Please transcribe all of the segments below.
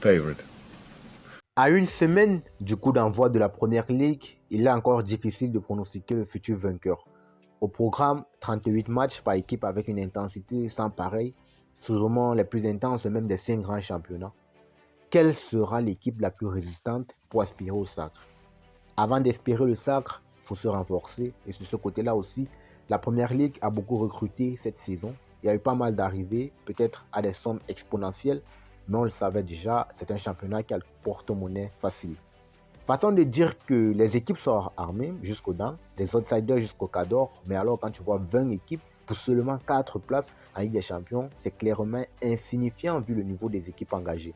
favorite. À une semaine du coup d'envoi de la Première Ligue, il est encore difficile de pronostiquer le futur vainqueur. Au programme, 38 matchs par équipe avec une intensité sans pareil, sûrement les plus intenses même des 5 grands championnats. Quelle sera l'équipe la plus résistante pour aspirer au sacre? Avant d'espérer le sacre, il faut se renforcer. Et sur ce côté-là aussi, la Première Ligue a beaucoup recruté cette saison. Il y a eu pas mal d'arrivées, peut-être à des sommes exponentielles, mais on le savait déjà, c'est un championnat qui a le porte-monnaie facile. Façon de dire que les équipes sont armées jusqu'aux dents, les outsiders jusqu'au cador, mais alors quand tu vois 20 équipes pour seulement 4 places en Ligue des Champions, c'est clairement insignifiant vu le niveau des équipes engagées.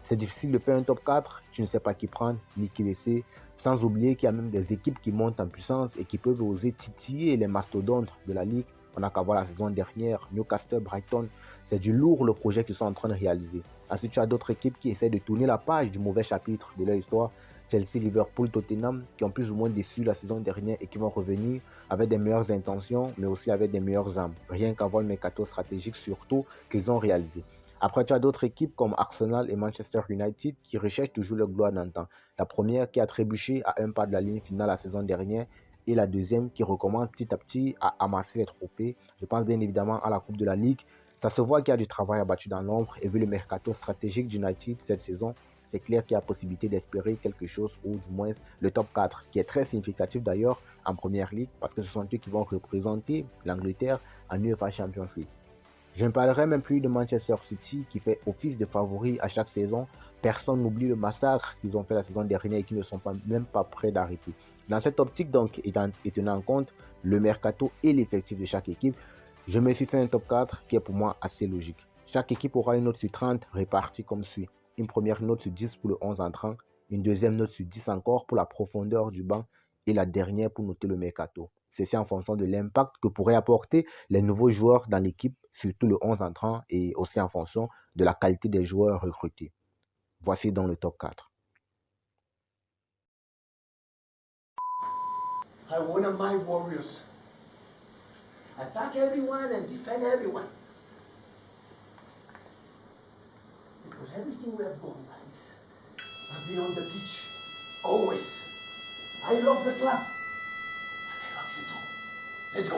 C'est difficile de faire un top 4, tu ne sais pas qui prendre ni qui laisser, sans oublier qu'il y a même des équipes qui montent en puissance et qui peuvent oser titiller les mastodontes de la Ligue. On n'a qu'à voir la saison dernière, Newcastle, Brighton, c'est du lourd le projet qu'ils sont en train de réaliser. Ensuite, tu as d'autres équipes qui essaient de tourner la page du mauvais chapitre de leur histoire. Chelsea, Liverpool, Tottenham, qui ont plus ou moins déçu la saison dernière et qui vont revenir avec des meilleures intentions, mais aussi avec des meilleures âmes. Rien qu'à voir le mercato stratégique surtout qu'ils ont réalisé. Après, tu as d'autres équipes comme Arsenal et Manchester United qui recherchent toujours leur gloire d'antan. La première qui a trébuché à un pas de la ligne finale la saison dernière et la deuxième qui recommence petit à petit à amasser les trophées. Je pense bien évidemment à la Coupe de la Ligue. Ça se voit qu'il y a du travail abattu dans l'ombre et vu le mercato stratégique d'United cette saison, c'est clair qu'il y a possibilité d'espérer quelque chose ou du moins le top 4 qui est très significatif d'ailleurs en première ligue parce que ce sont eux qui vont représenter l'Angleterre en UEFA Champions League. Je ne parlerai même plus de Manchester City qui fait office de favori à chaque saison. Personne n'oublie le massacre qu'ils ont fait la saison dernière et qui ne sont même pas prêts d'arrêter. Dans cette optique donc, et tenant en compte le mercato et l'effectif de chaque équipe, je me suis fait un top 4 qui est pour moi assez logique. Chaque équipe aura une note sur 30 répartie comme suit. Une première note sur 10 pour le 11 entrant, une deuxième note sur 10 encore pour la profondeur du banc et la dernière pour noter le mercato. Ceci en fonction de l'impact que pourraient apporter les nouveaux joueurs dans l'équipe, surtout le 11 entrant et aussi en fonction de la qualité des joueurs recrutés. Voici donc le top 4. I want my warriors. Attack everyone and defend everyone. Because everything we have done, guys, I've been on the pitch. Always. I love the club. And I love you too. Let's go.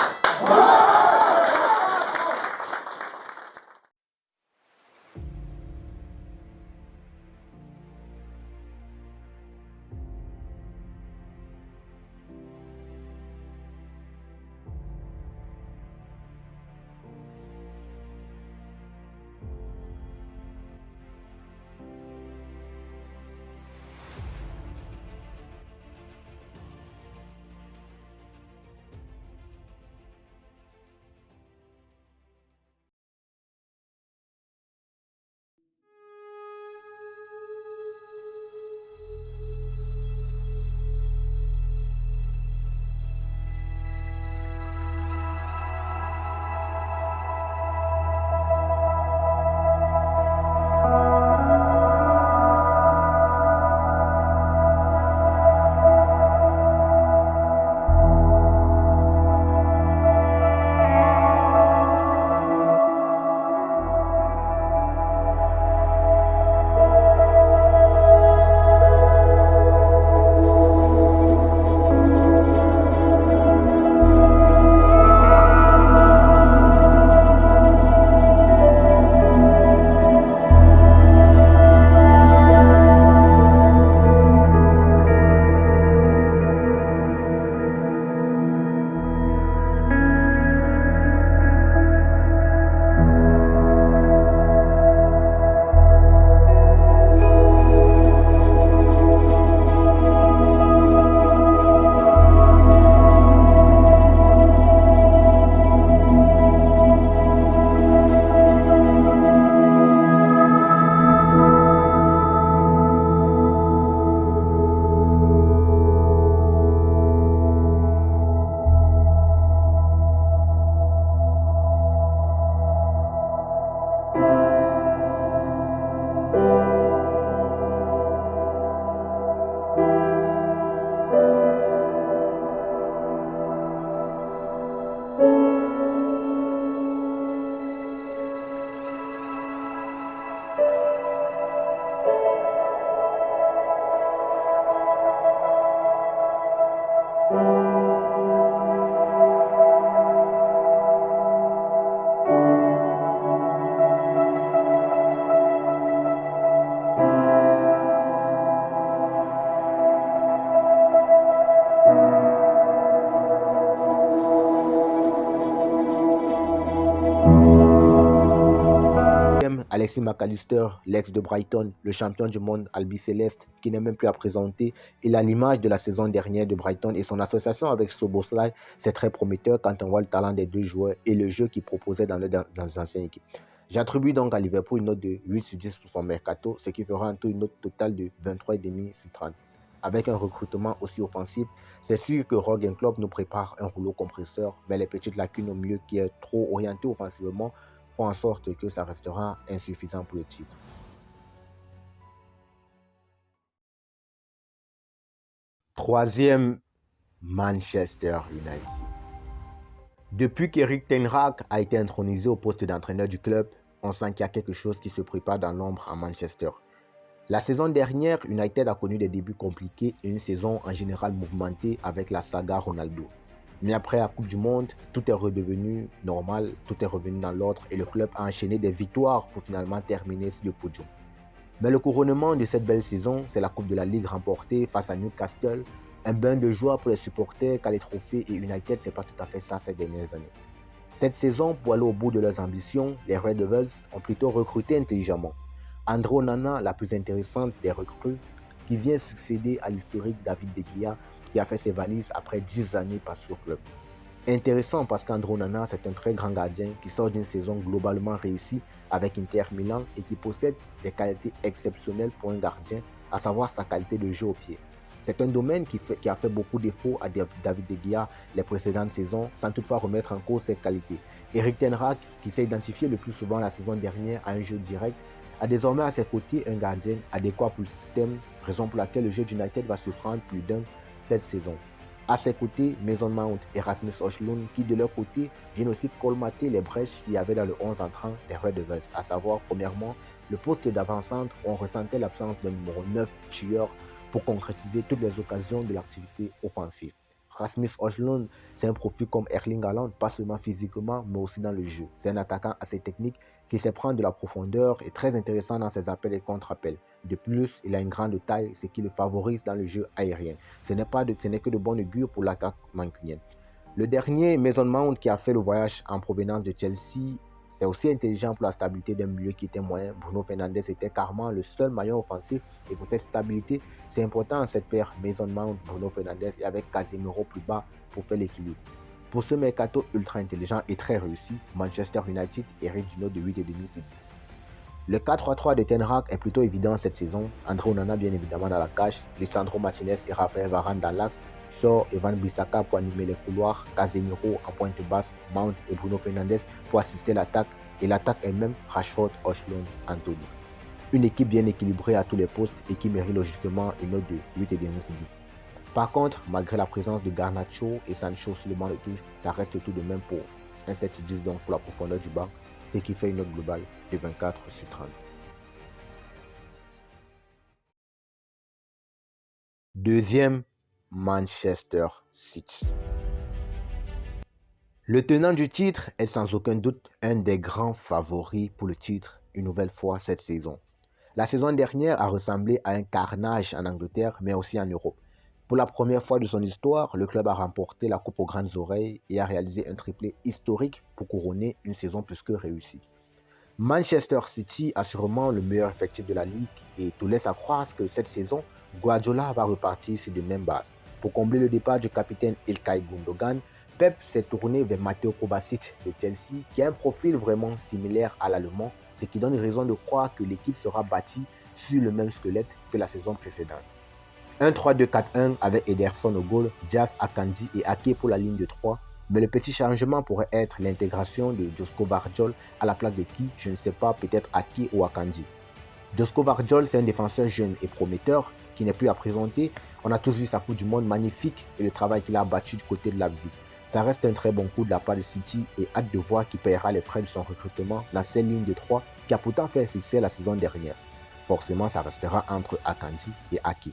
Alexis McAllister, l'ex de Brighton, le champion du monde albicéleste, qui n'est même plus à présenter, il a l'image de la saison dernière de Brighton et son association avec Szoboszlai, c'est très prometteur quand on voit le talent des deux joueurs et le jeu qu'ils proposaient dans les anciennes équipes. J'attribue donc à Liverpool une note de 8 sur 10 pour son mercato, ce qui fera en tout une note totale de 23,5 sur 30. Avec un recrutement aussi offensif, c'est sûr que Jürgen Klopp nous prépare un rouleau compresseur, mais les petites lacunes au milieu qui est trop orienté offensivement font en sorte que ça restera insuffisant pour le titre. Troisième, Manchester United. Depuis qu'Erik ten Hag a été intronisé au poste d'entraîneur du club, on sent qu'il y a quelque chose qui se prépare dans l'ombre à Manchester. La saison dernière, United a connu des débuts compliqués et une saison en général mouvementée avec la saga Ronaldo. Mais après la Coupe du Monde, tout est redevenu normal, tout est revenu dans l'ordre et le club a enchaîné des victoires pour finalement terminer sur le podium. Mais le couronnement de cette belle saison, c'est la Coupe de la Ligue remportée face à Newcastle, un bain de joie pour les supporters car les trophées et United, c'est pas tout à fait ça ces dernières années. Cette saison, pour aller au bout de leurs ambitions, les Red Devils ont plutôt recruté intelligemment. André Onana, la plus intéressante des recrues, qui vient succéder à l'historique David De Gea, qui a fait ses valises après 10 années passées au club. Intéressant parce qu'André Onana, c'est un très grand gardien qui sort d'une saison globalement réussie avec Inter Milan et qui possède des qualités exceptionnelles pour un gardien, à savoir sa qualité de jeu au pied. C'est un domaine qui a fait beaucoup défaut à David De Gea les précédentes saisons, sans toutefois remettre en cause ses qualités. Erik ten Hag, qui s'est identifié le plus souvent la saison dernière à un jeu direct, a désormais à ses côtés un gardien adéquat pour le système, raison pour laquelle le jeu d'United va se prendre plus d'un cette saison. À ses côtés, Mason Mount et Rasmus Højlund, qui de leur côté viennent aussi colmater les brèches qu'il y avait dans le 11 entrant des Red Devils, à savoir premièrement le poste d'avant-centre où on ressentait l'absence d'un numéro 9 tueur pour concrétiser toutes les occasions de l'activité offensive. Rasmus Højlund, c'est un profil comme Erling Haaland, pas seulement physiquement, mais aussi dans le jeu. C'est un attaquant assez technique qui sait prendre de la profondeur et très intéressant dans ses appels et contre-appels. De plus, il a une grande taille, ce qui le favorise dans le jeu aérien. Ce n'est que de bon augure pour l'attaque mancunienne. Le dernier, Mason Mount, qui a fait le voyage en provenance de Chelsea, c'est aussi intelligent pour la stabilité d'un milieu qui était moyen. Bruno Fernandes était carrément le seul maillon offensif et pour cette stabilité, c'est important en cette paire Mason Mount, Bruno Fernandes et avec Casemiro plus bas pour faire l'équilibre. Pour ce mercato ultra intelligent et très réussi, Manchester United hérite d'une note de 8,5 sur 10. Le 4-3-3 de Ten Hag est plutôt évident cette saison. André Onana bien évidemment dans la cage, Lisandro Martinez et Raphaël Varane dans l'axe, Shaw et Van Bissaka pour animer les couloirs, Casemiro en pointe basse, Mount et Bruno Fernandes pour assister l'attaque et l'attaque elle-même, Rashford, Højlund, Anthony. Une équipe bien équilibrée à tous les postes et qui mérite logiquement une note de 8,5 sur 10. Par contre, malgré la présence de Garnacho et Sancho sur le banc de touche, ça reste tout de même pauvre. Un 7 sur 10 donc pour la profondeur du banc, ce qui fait une note globale de 24 sur 30. Deuxième, Manchester City. Le tenant du titre est sans aucun doute un des grands favoris pour le titre une nouvelle fois cette saison. La saison dernière a ressemblé à un carnage en Angleterre mais aussi en Europe. Pour la première fois de son histoire, le club a remporté la Coupe aux grandes oreilles et a réalisé un triplé historique pour couronner une saison plus que réussie. Manchester City a sûrement le meilleur effectif de la ligue et tout laisse à croire que cette saison, Guardiola va repartir sur de mêmes bases. Pour combler le départ du capitaine Ilkay Gundogan, Pep s'est tourné vers Mateo Kovacic de Chelsea qui a un profil vraiment similaire à l'allemand, ce qui donne raison de croire que l'équipe sera bâtie sur le même squelette que la saison précédente. Un 3-2-4-1 avec Ederson au goal, Diaz, Akanji et Ake pour la ligne de 3. Mais le petit changement pourrait être l'intégration de Josko Vardiol à la place de qui, je ne sais pas, peut-être Ake ou Akanji. Josko Vardiol, c'est un défenseur jeune et prometteur qui n'est plus à présenter. On a tous vu sa Coupe du Monde magnifique et le travail qu'il a abattu du côté de Leipzig. Ça reste un très bon coup de la part de City et hâte de voir qui paiera les frais de son recrutement dans cette ligne de 3 qui a pourtant fait succès la saison dernière. Forcément, ça restera entre Akanji et Ake.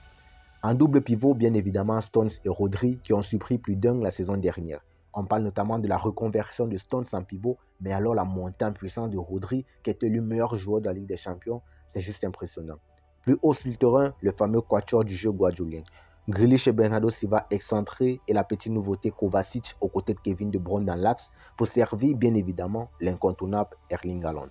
En double pivot, bien évidemment, Stones et Rodri qui ont surpris plus d'un la saison dernière. On parle notamment de la reconversion de Stones en pivot, mais alors la montée en puissance de Rodri, qui est élu meilleur joueur de la Ligue des Champions, c'est juste impressionnant. Plus haut sur le terrain, le fameux quatuor du jeu guadeloupéen. Grealish et Bernardo Silva excentrés et la petite nouveauté Kovacic aux côtés de Kevin De Bruyne dans l'axe pour servir bien évidemment l'incontournable Erling Haaland.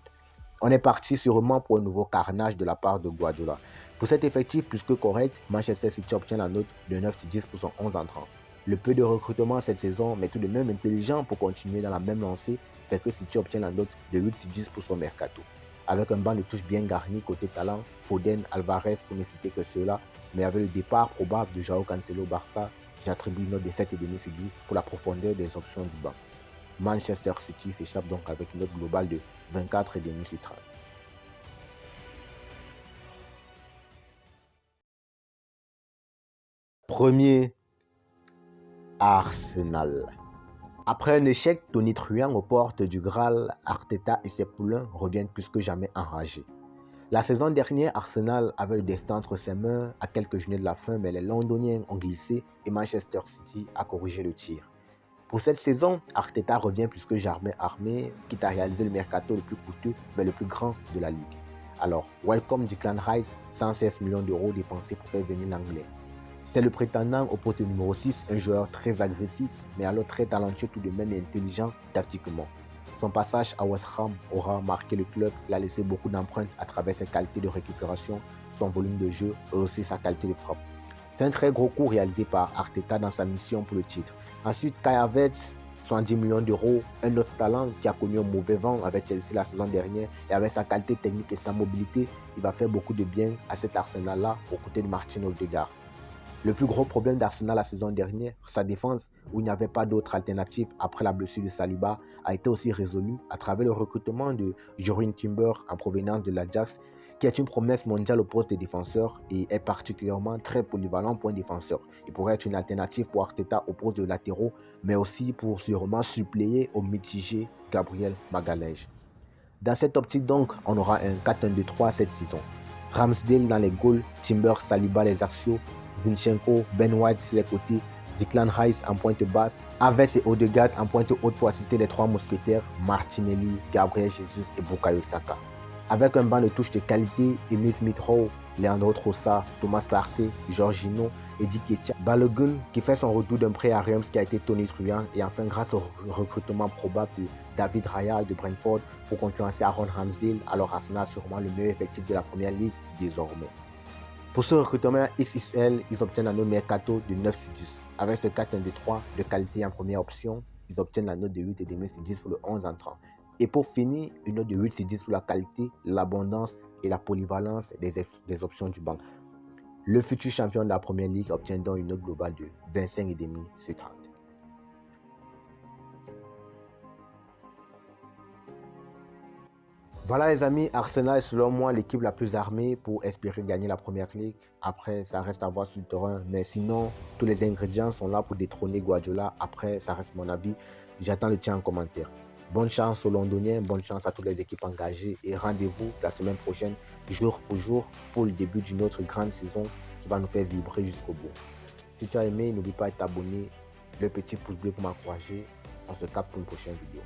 On est parti sûrement pour un nouveau carnage de la part de Guardiola. Pour cet effectif plus que correct, Manchester City obtient la note de 9 sur 10 pour son 11 entrant. Le peu de recrutement cette saison, mais tout de même intelligent pour continuer dans la même lancée, fait que City obtient la note de 8 sur 10 pour son mercato. Avec un banc de touche bien garni côté talent, Foden, Alvarez pour ne citer que ceux-là, mais avec le départ probable de Joao Cancelo au Barça, j'attribue une note de 7,5 sur 10 pour la profondeur des options du banc. Manchester City s'échappe donc avec une note globale de 24,5 sur 30. Premier, Arsenal. Après un échec tonitruant aux portes du Graal, Arteta et ses poulains reviennent plus que jamais enragés. La saison dernière, Arsenal avait le destin entre ses mains à quelques journées de la fin, mais les Londoniens ont glissé et Manchester City a corrigé le tir. Pour cette saison, Arteta revient plus que jamais armé, quitte à réaliser le mercato le plus coûteux, mais le plus grand de la ligue. Alors, welcome Declan Rice, 116 millions d'euros dépensés pour faire venir l'anglais. C'est le prétendant au poste numéro 6, un joueur très agressif, mais alors très talentueux tout de même et intelligent tactiquement. Son passage à West Ham aura marqué le club, il a laissé beaucoup d'empreintes à travers ses qualités de récupération, son volume de jeu et aussi sa qualité de frappe. C'est un très gros coup réalisé par Arteta dans sa mission pour le titre. Ensuite, Kai Havertz, 70 millions d'euros, un autre talent qui a connu un mauvais vent avec Chelsea la saison dernière et avec sa qualité technique et sa mobilité, il va faire beaucoup de bien à cet Arsenal-là aux côtés de Martin Odegaard. Le plus gros problème d'Arsenal la saison dernière, sa défense, où il n'y avait pas d'autre alternative après la blessure de Saliba, a été aussi résolu à travers le recrutement de Jurrien Timber en provenance de l'Ajax, qui est une promesse mondiale au poste de défenseur et est particulièrement très polyvalent pour un défenseur. Il pourrait être une alternative pour Arteta au poste de latéraux, mais aussi pour sûrement suppléer au mitigé Gabriel Magalhaes. Dans cette optique donc, on aura un 4-1-2-3 cette saison. Ramsdale dans les goals, Timber, Saliba les axiaux, Zinchenko, Ben White sur les côtés, Declan Rice en pointe basse, Havertz et Odegaard en pointe haute pour assister les trois mousquetaires, Martinelli, Gabriel Jesus et Bukayo Saka. Avec un banc de touche de qualité, Emile Smith-Rowe, Leandro Trossard, Thomas Partey, Jorginho, Eddie Nketiah, Balogun qui fait son retour d'un prêt à Reims qui a été tonitruant et enfin grâce au recrutement probable de David Raya de Brentford pour concurrencer Aaron Ramsdale, alors Arsenal a sûrement le meilleur effectif de la première ligue désormais. Pour ce recrutement XXL, ils obtiennent la note mercato de 9 sur 10. Avec ce 4-1-2-3 de qualité en première option, ils obtiennent la note de 8,5 sur 10 pour le 11 entrant. Et pour finir, une note de 8 sur 10 pour la qualité, l'abondance et la polyvalence des options du banc. Le futur champion de la première ligue obtient donc une note globale de 25,5 sur 30. Voilà les amis, Arsenal est selon moi l'équipe la plus armée pour espérer gagner la première ligue. Après, ça reste à voir sur le terrain, mais sinon, tous les ingrédients sont là pour détrôner Guardiola. Après, ça reste mon avis. J'attends le tien en commentaire. Bonne chance aux Londoniens, bonne chance à toutes les équipes engagées et rendez-vous la semaine prochaine, jour pour jour, pour le début d'une autre grande saison qui va nous faire vibrer jusqu'au bout. Si tu as aimé, n'oublie pas de t'abonner, le petit pouce bleu pour m'encourager. On se capte pour une prochaine vidéo.